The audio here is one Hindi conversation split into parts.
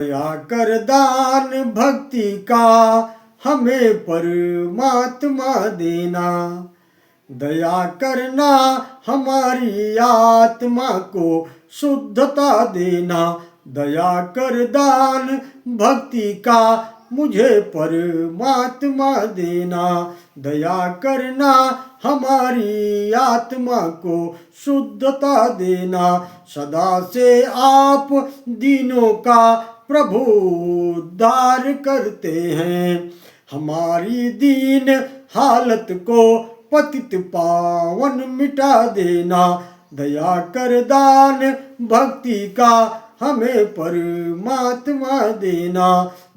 दया कर दान भक्ति का हमें परमात्मा देना, दया करना हमारी आत्मा को शुद्धता देना, दया कर दान भक्ति का मुझे परमात्मा देना, दया करना हमारी आत्मा को शुद्धता देना। सदा से आप दीनों का प्रभु उद्धार करते हैं, हमारी दीन हालत को पतित पावन मिटा देना, दया कर दान भक्ति का हमें परमात्मा देना,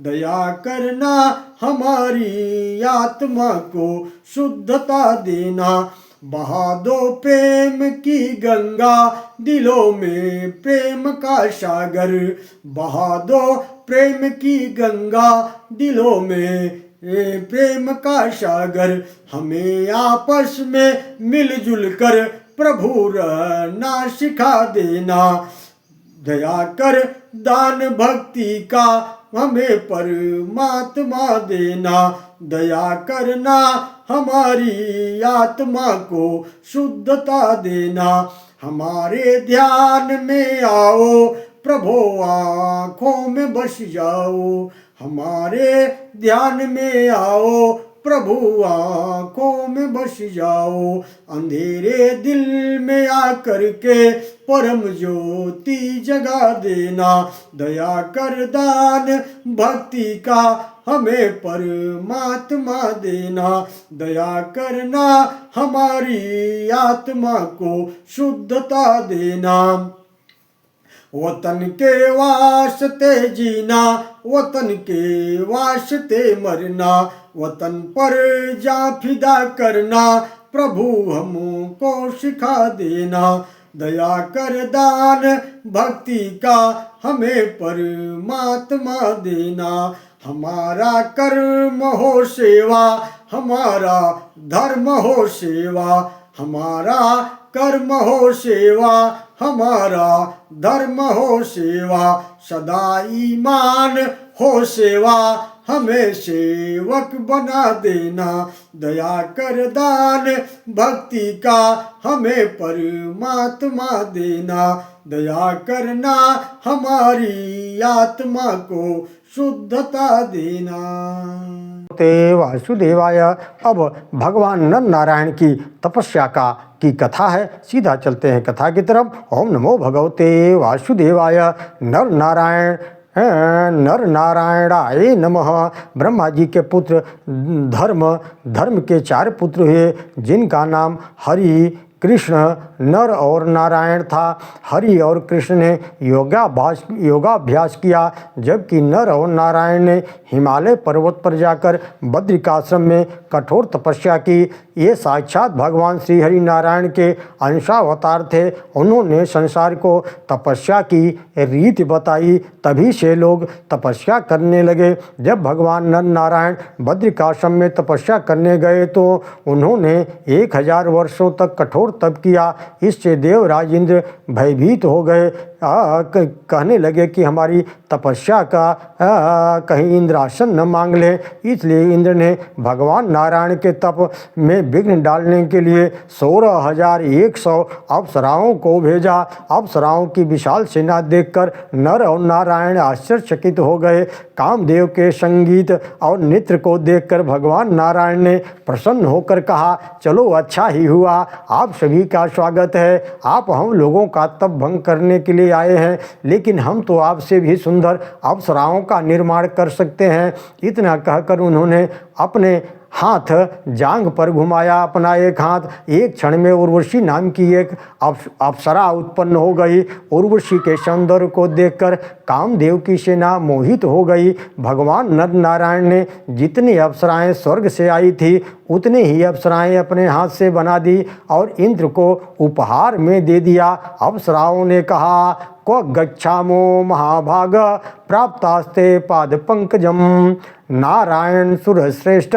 दया करना हमारी आत्मा को शुद्धता देना। बहा दो प्रेम की गंगा दिलों में प्रेम का सागर, बहा दो प्रेम की गंगा दिलों में प्रेम का सागर, हमें आपस में मिलजुल कर प्रभु रहना सिखा देना, दया कर दान भक्ति का हमें परमात्मा देना, दया करना हमारी आत्मा को शुद्धता देना। हमारे ध्यान में आओ प्रभु आँखों में बस जाओ, हमारे ध्यान में आओ प्रभु आँखों में बस जाओ, अंधेरे दिल में आकर के परम ज्योति जगा देना, दया कर दान भक्ति का हमें परमात्मा देना, दया करना हमारी आत्मा को शुद्धता देना। वतन के वास्ते जीना, वतन के वास्ते मरना, वतन पर जा फिदा करना प्रभु हमको सिखा देना, दया कर दान भक्ति का हमें परमात्मा देना। हमारा कर्म हो सेवा, हमारा धर्म हो सेवा, हमारा कर्म हो सेवा, हमारा धर्म हो सेवा, सदा ईमान हो सेवा, हमें सेवक बना देना, दया कर दान भक्ति का हमें परमात्मा देना, दया करना हमारी आत्मा को शुद्धता देना। वासुदेवाय। अब भगवान नर नारायण की तपस्या की कथा है, सीधा चलते हैं कथा की तरफ। ओम नमो भगवते वासुदेवाय। नर नारायणाय नमः। ब्रह्मा जी के पुत्र धर्म के 4 पुत्र हुए, जिनका नाम हरि, कृष्ण, नर और नारायण था। हरि और कृष्ण ने योगाभ्यास किया, जबकि नर और नारायण ने हिमालय पर्वत पर जाकर बद्रिकाश्रम में कठोर तपस्या की। ये साक्षात भगवान श्री हरि नारायण के अंशावतार थे। उन्होंने संसार को तपस्या की रीति बताई, तभी से लोग तपस्या करने लगे। जब भगवान नर नारायण बद्रिकाश्रम में तपस्या करने गए तो उन्होंने 1000 वर्षों तक कठोर तप किया। इससे देवराज इंद्र भयभीत हो गए, कहने लगे कि हमारी तपस्या का कहीं इंद्रासन न मांग ले। इसलिए इंद्र ने भगवान नारायण के तप में विघ्न डालने के लिए 16,100 अप्सराओं को भेजा। अप्सराओं की विशाल सेना देखकर नर और नारायण आश्चर्यचकित हो गए। कामदेव के संगीत और नृत्य को देखकर भगवान नारायण ने प्रसन्न होकर कहा, चलो अच्छा ही हुआ, आप सभी का स्वागत है। आप हम लोगों का तप भंग करने के लिए आए हैं, लेकिन हम तो आपसे भी सुंदर अप्सराओं का निर्माण कर सकते हैं। इतना कहकर उन्होंने अपने हाथ जांघ पर घुमाया। अपना एक हाथ, एक क्षण में उर्वशी नाम की एक अप्सरा उत्पन्न हो गई। उर्वशी के सौंदर्य को देखकर कामदेव की सेना मोहित हो गई। भगवान नर नारायण ने जितनी अप्सराएं स्वर्ग से आई थी, उतने ही अप्सराएं अपने हाथ से बना दी और इंद्र को उपहार में दे दिया। अप्सराओं ने कहा, को गच्छामो महाभाग प्राप्तास्ते पाद पंकजम। नारायण सुरश्रेष्ठ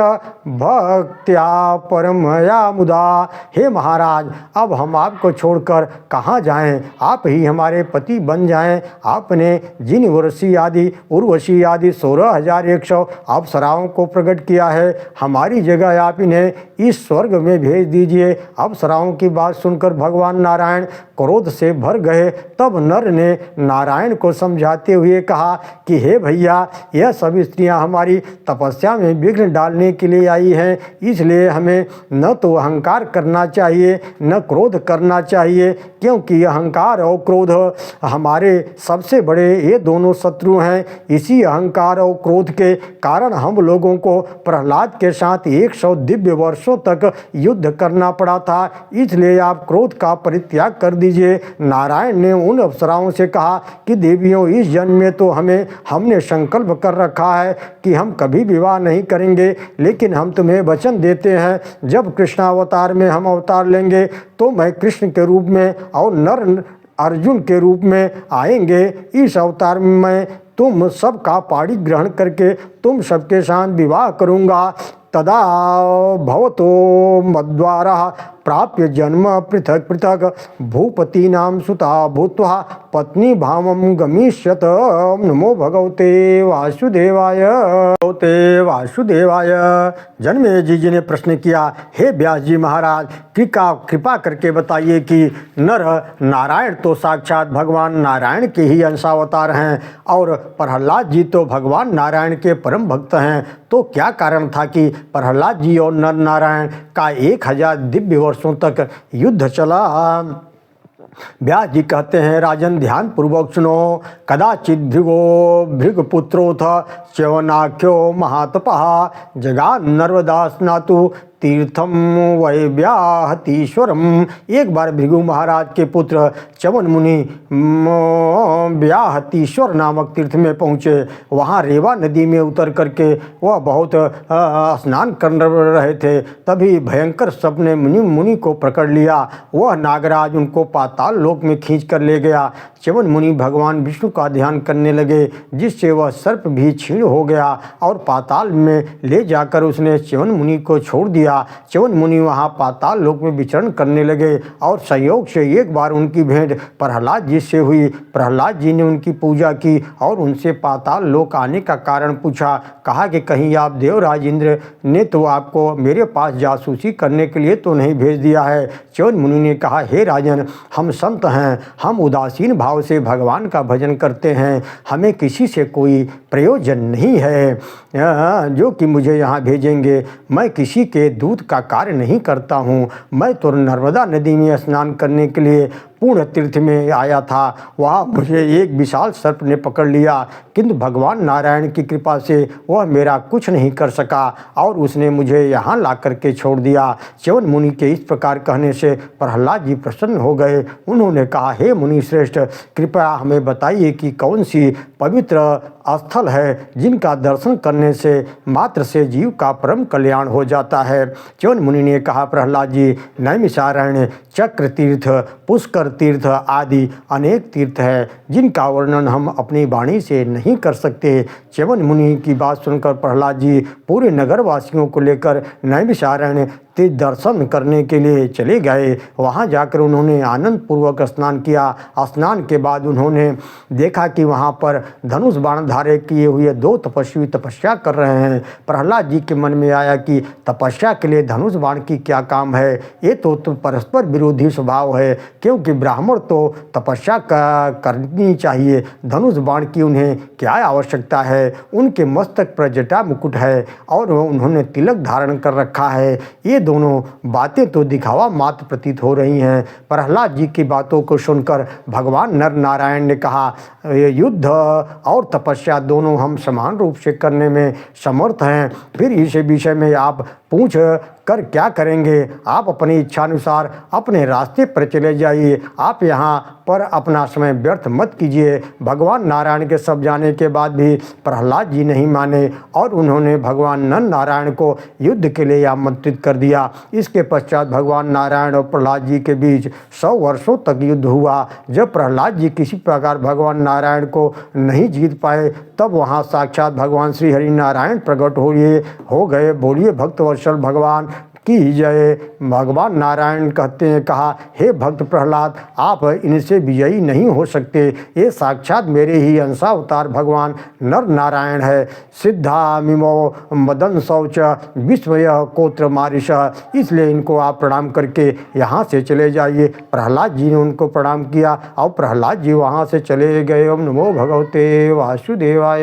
भक्त्या परमया मुदा। हे महाराज, अब हम आपको छोड़कर कहाँ जाएं? आप ही हमारे पति बन जाएं। आपने जिन उर्वशी आदि 16,100 अप्सराओं को प्रकट किया है, हमारी जगह आप इन्हें इस स्वर्ग में भेज दीजिए। अप्सराओं की बात सुनकर भगवान नारायण क्रोध से भर गए। तब नर ने नारायण को समझाते हुए कहा कि हे भैया, यह सब स्त्रियां हमारी तपस्या में विघ्न डालने के लिए आई हैं, इसलिए हमें न तो अहंकार करना चाहिए न क्रोध करना चाहिए, क्योंकि अहंकार और क्रोध हमारे सबसे बड़े ये दोनों शत्रु हैं। इसी अहंकार और क्रोध के कारण हम लोगों को प्रहलाद के साथ 100 दिव्य वर्षों तक युद्ध करना पड़ा था, इसलिए आप क्रोध का परित्याग कर दीजिए। नारायण ने उन अप्सराओं से कहा कि देवियों, इस जन्म में तो हमने संकल्प कर रखा है कि हम कभी विवाह नहीं करेंगे, लेकिन हम तुम्हें वचन देते हैं जब कृष्णावतार में हम अवतार लेंगे तो मैं कृष्ण के रूप में और नर अर्जुन के रूप में आएंगे। इस अवतार में मैं तुम सबका पाणी ग्रहण करके तुम सबके साथ विवाह करूँगा। तदा भवतो मद्वारा प्राप्य जन्म पृथक पृथक भूपतीनां सुता भूत्वा पत्नी भावम गमिष्यत। नमो भगवते वासुदेवाय। जन्मेजय जी ने प्रश्न किया, हे व्यास जी महाराज, कृपा करके बताइए कि नर नारायण तो साक्षात भगवान नारायण के ही अंशावतार हैं और प्रहलाद जी तो भगवान नारायण के परम भक्त हैं, तो क्या कारण था कि प्रहलाद जी और नर नारायण का 1000 दिव्य वर्षों तक युद्ध चला? व्यास जी कहते हैं, राजन ध्यान पूर्वक सुनो। कदाचित भृगपुत्रोथ च्यवनाख्यो महातपः जगान नर्मदा स्नातु तीर्थम वै व्याहतीश्वरम। एक बार भृगु महाराज के पुत्र च्यवन मुनि व्याहतीश्वर नामक तीर्थ में पहुँचे। वहाँ रेवा नदी में उतर करके वह बहुत स्नान कर रहे थे, तभी भयंकर सर्प ने मुनि को पकड़ लिया। वह नागराज उनको पाताल लोक में खींच कर ले गया। च्यवन मुनि भगवान विष्णु का ध्यान करने लगे, जिससे वह सर्प भी क्षीण हो गया और पाताल में ले जाकर उसने च्यवन मुनि को छोड़ दिया। च्यवन मुनि वहाँ पाताल लोक में विचरण करने लगे और संयोग से एक बार उनकी भेंट प्रहलाद जी से हुई। प्रहलाद जी ने उनकी पूजा की और उनसे पाताल लोक आने का कारण पूछा। कहा कि कहीं आप देवराज इंद्र ने तो आपको मेरे पास जासूसी करने के लिए तो नहीं भेज दिया है? च्यवन मुनि ने कहा, हे राजन, हम संत हैं, हम उदासीन भाव से भगवान का भजन करते हैं, हमें किसी से कोई प्रयोजन नहीं है जो कि मुझे यहाँ भेजेंगे। मैं किसी के दूत का कार्य नहीं करता हूँ। मैं तो नर्मदा नदी में स्नान करने के लिए पूर्ण तीर्थ में आया था। वहाँ मुझे एक विशाल सर्प ने पकड़ लिया, किंतु भगवान नारायण की कृपा से वह मेरा कुछ नहीं कर सका और उसने मुझे यहाँ ला करके छोड़ दिया। च्यवन मुनि के इस प्रकार कहने से प्रहलाद जी प्रसन्न हो गए। उन्होंने कहा, हे मुनि श्रेष्ठ, कृपया हमें बताइए कि कौन सी पवित्र स्थल है जिनका दर्शन करने से मात्र से जीव का परम कल्याण हो जाता है? च्यवन मुनि ने कहा, प्रहलाद जी, नैमिषारण्य, चक्र तीर्थ, पुष्कर तीर्थ आदि अनेक तीर्थ है जिनका वर्णन हम अपनी वाणी से नहीं कर सकते। च्यवन मुनि की बात सुनकर प्रहलाद जी पूरे नगरवासियों को लेकर नैमिषारण्य दर्शन करने के लिए चले गए। वहाँ जाकर उन्होंने आनंद पूर्वक स्नान किया। स्नान के बाद उन्होंने देखा कि वहाँ पर धनुष बाण धारे किए हुए 2 तपस्वी तपस्या कर रहे हैं। प्रहलाद जी के मन में आया कि तपस्या के लिए धनुष बाण की क्या काम है? ये तो परस्पर विरोधी स्वभाव है, क्योंकि ब्राह्मण तो तपस्या करनी चाहिए, धनुष बाण की उन्हें क्या आवश्यकता है? उनके मस्तक पर जटा मुकुट है और उन्होंने तिलक धारण कर रखा है। ये दोनों बातें तो दिखावा मात्र प्रतीत हो रही हैं। प्रहलाद जी की बातों को सुनकर भगवान नर नारायण ने कहा, युद्ध और तपस्या दोनों हम समान रूप से करने में समर्थ हैं, फिर इस विषय में आप पूछ कर क्या करेंगे? आप अपनी इच्छानुसार अपने रास्ते पर चले जाइए, आप यहाँ पर अपना समय व्यर्थ मत कीजिए। भगवान नारायण के सब जाने के बाद भी प्रहलाद जी नहीं माने और उन्होंने भगवान नर नारायण को युद्ध के लिए आमंत्रित कर दिया। इसके पश्चात भगवान नारायण और प्रहलाद जी के बीच 100 वर्षों तक युद्ध हुआ। जब प्रहलाद जी किसी प्रकार भगवान नारायण को नहीं जीत पाए, तब वहाँ साक्षात भगवान श्री हरि नारायण प्रकट हो गए। बोलिए भक्तवत्सल भगवान की जय। भगवान नारायण कहते हैं, कहा, हे भक्त प्रहलाद, आप इनसे विजयी नहीं हो सकते। ये साक्षात मेरे ही अंशावतार भगवान नर नारायण है। सिद्धा मिमो मदन शौच विस्मय कोत्र मारिश। इसलिए इनको आप प्रणाम करके यहाँ से चले जाइए। प्रहलाद जी ने उनको प्रणाम किया और प्रहलाद जी वहाँ से चले गए। ओम नमो भगवते वासुदेवाय।